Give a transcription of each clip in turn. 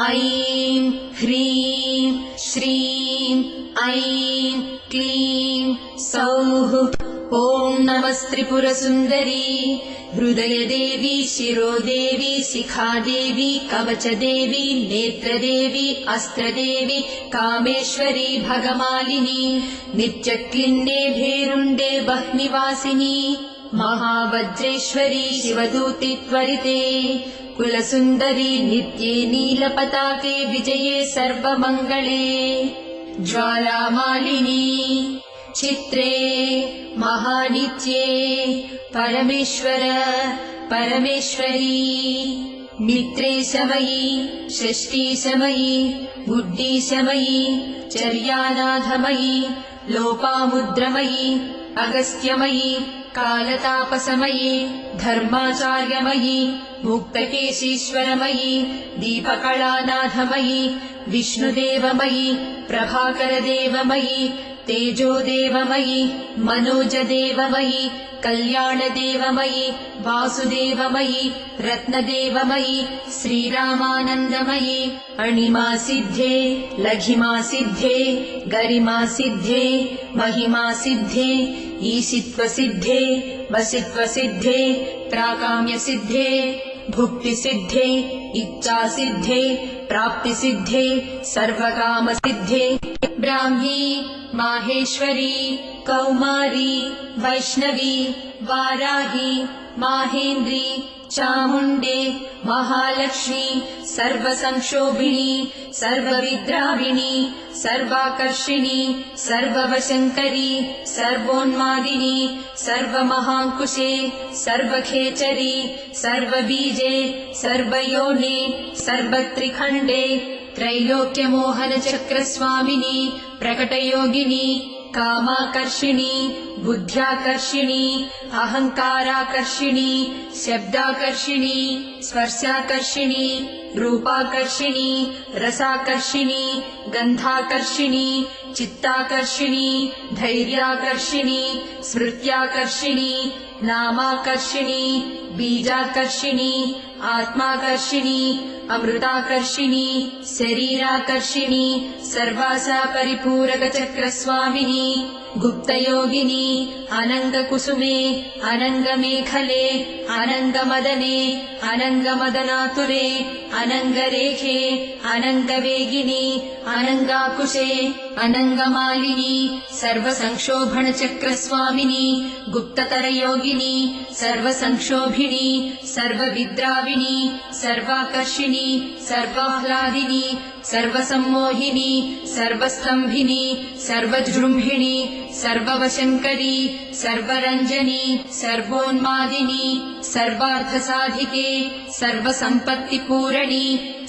ऐं ह्रीं श्रीं ऐं क्लीं सौः। ॐ नमस्त्रिपुरसुन्दरी हृदयदेवी शिरोदेवी शिखादेवी कवचदेवी नेत्रदेवी अस्त्रदेवी कामेश्वरी भगमालिनी नित्यक्लिन्ने भेरुण्डे बह्निवासिनी महावज्रेश्वरी शिवदूति त्वरिते कुलसुन्दरी नित्ये नीलपताके विजये सर्वमङ्गले ज्वालामालिनी चित्रे महानित्ये परमेश्वर परमेश्वरी मित्रेशमयी षष्ठीशमयी बुद्धिशमयी चर्यानाथमयी लोपामुद्रमयी अगस्त्यमयी कालतापसमयी धर्माचार्यमयी मुक्तकेशीश्वरमयी दीपकलानाथमयी विष्णुदेवमयी प्रभाकरदेवमयी तेजोदेवमयी मनोजदेवमयी कल्याणदेवमयी वासुदेवमयी रत्नदेवमयी श्रीरामानन्दमयी अणिमासिद्धे लघिमासिद्धे गरिमासिद्धे महिमासिद्धे ईशित्वसिद्धे वसित्वसिद्धे प्राकाम्यसिद्धे भुक्तिसिद्धे इच्छासिद्धे प्राप्तिसिद्धे सर्वकामसिद्धे ब्राह्मी माहेश्वरी कौमारी वैष्णवी वाराही माहेन्द्री चामुण्डे महालक्ष्मी सर्वसंक्षोभिणी सर्वविद्राविणी सर्वाकर्षिणी सर्ववशङ्करी सर्वोन्मादिनी सर्वमहाङ्कुशे सर्वखेचरी सर्वबीजे सर्वयोने सर्वत्रिखण्डे त्रैलोक्यमोहनचक्रस्वामिनी प्रकटयोगिनी कामाकर्षिणी बुद्ध्याकर्षिणी अहङ्काराकर्षिणी शब्दाकर्षिणी स्पर्शाकर्षिणी रूपाकर्षिणी रसाकर्षिणी गन्धाकर्षिणी चित्ताकर्षिणी धैर्याकर्षिणी स्मृत्याकर्षिणी नामाकर्षिणी बीजाकर्षिणी आत्माकर्षिणी अमृताकर्षिणी शरीराकर्षिणी सर्वासा परिपूरकचक्रस्वामिनी गुप्तयोगिनी अनङ्गकुसुमे अनङ्गमेखले अनङ्गमदने अनङ्गमदनातुरे अनङ्गरेखे अनङ्गवेगिनी अनङ्गाकुशे अनङ्गमालिनी सर्वसंक्षोभणचक्रस्वामिनी गुप्ततरयोगिनी सर्वसंक्षोभिणी सर्वविद्राविणी सर्वाकर्षिणी सर्वाह्लादिनी सर्वसम्मोहिनी सर्वस्तम्भिनी सर्वजृम्भिणी सर्ववशङ्करी सर्वरञ्जनी सर्वोन्मादिनी सर्वार्थसाधिके सर्वसम्पत्तिपूरणी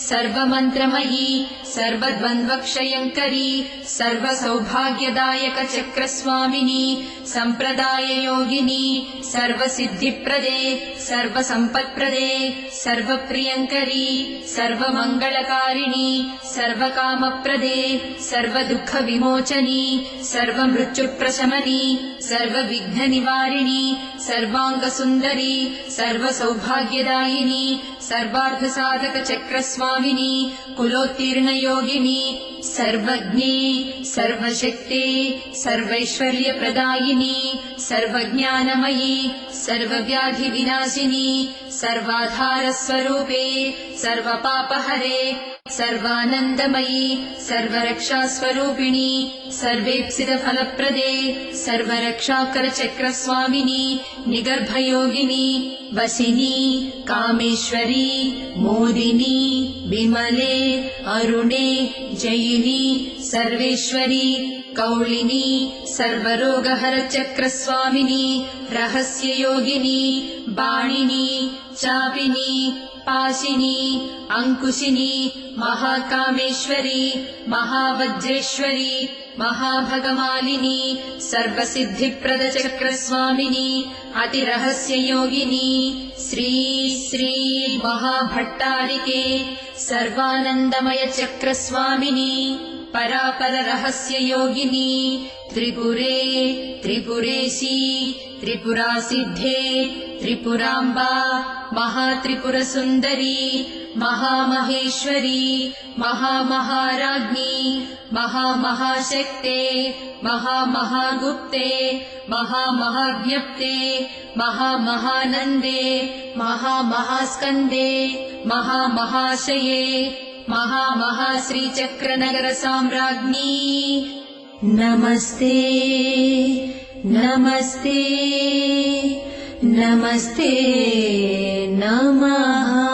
सर्वमन्त्रमयी सर्वद्वन्द्वक्षयङ्करी सर्वसौभाग्यदायकचक्रस्वामिनी सम्प्रदाययोगिनी सर्वसिद्धिप्रदे सर्वसम्पत्प्रदे सर्वप्रियङ्करी सर्वमङ्गलकारिणी सर्वकामप्रदे सर्वदुःखविमोचनी सर्वमृत्युप्रशमनी सर्वविघ्ननिवारिणी सर्वाङ्गसुन्दरी सर्वसौभाग्यदायिनी सर्वार्थसाधकचक्रस्वामिनी कुलोत्तीर्णयोगिनी सर्वज्ञे सर्वशक्ते सर्वैश्वर्यप्रदायिनी सर्वज्ञानमयी सर्वव्याधिविनाशिनी सर्वाधारस्वरूपे सर्वपापहरे सर्वानन्दमयी सर्वरक्षास्वरूपिणी सर्वेप्सितफलप्रदे सर्वरक्षाकरचक्रस्वामिनी निगर्भयोगिनी वशिनी कामेश्वरी मोदिनी विमले अरुणे जयिनी सर्वेश्वरी कौलिनी सर्वरोगहरचक्रस्वामिनी रहस्ययोगिनी बाणिनी चापिनी पाशिनी अंकुशिनी महाकामेश्वरी महावज्रेश्वरी महाभगमालिनी सर्वसिद्धिप्रदचक्रस्वामिनी अतिरहस्ययोगिनी श्री श्री महाभट्टारिके सर्वानन्दमयचक्रस्वामिनी परापररहस्ययोगिनी त्रिपुरे त्रिपुरेशी त्रिपुरासिद्धे त्रिपुराम्बा महात्रिपुरसुन्दरी महामहेश्वरी महामहाराज्ञी महामहाशक्ते महामहागुप्ते महामहाज्ञप्ते महामहानन्दे महामहास्कन्दे महामहाशये महामहाश्रीचक्रनगरसाम्राज्ञी नमस्ते नमस्ते नमस्ते नमः।